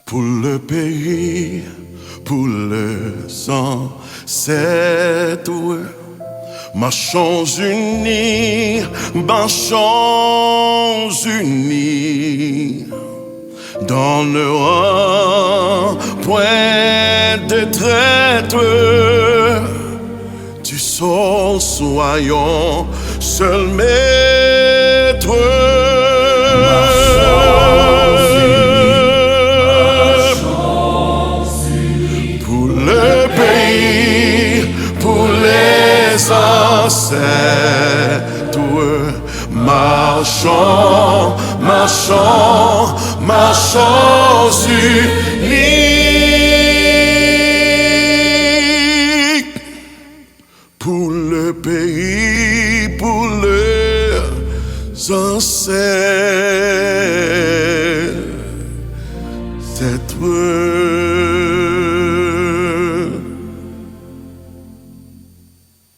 Pour le pays, pour les ancêtres, marchons unis, marchons unis, dans le rang, point de traître, du sol, soyons seul maître. Marchons, marchons, marchons unis pour le pays, pour les ancêtres.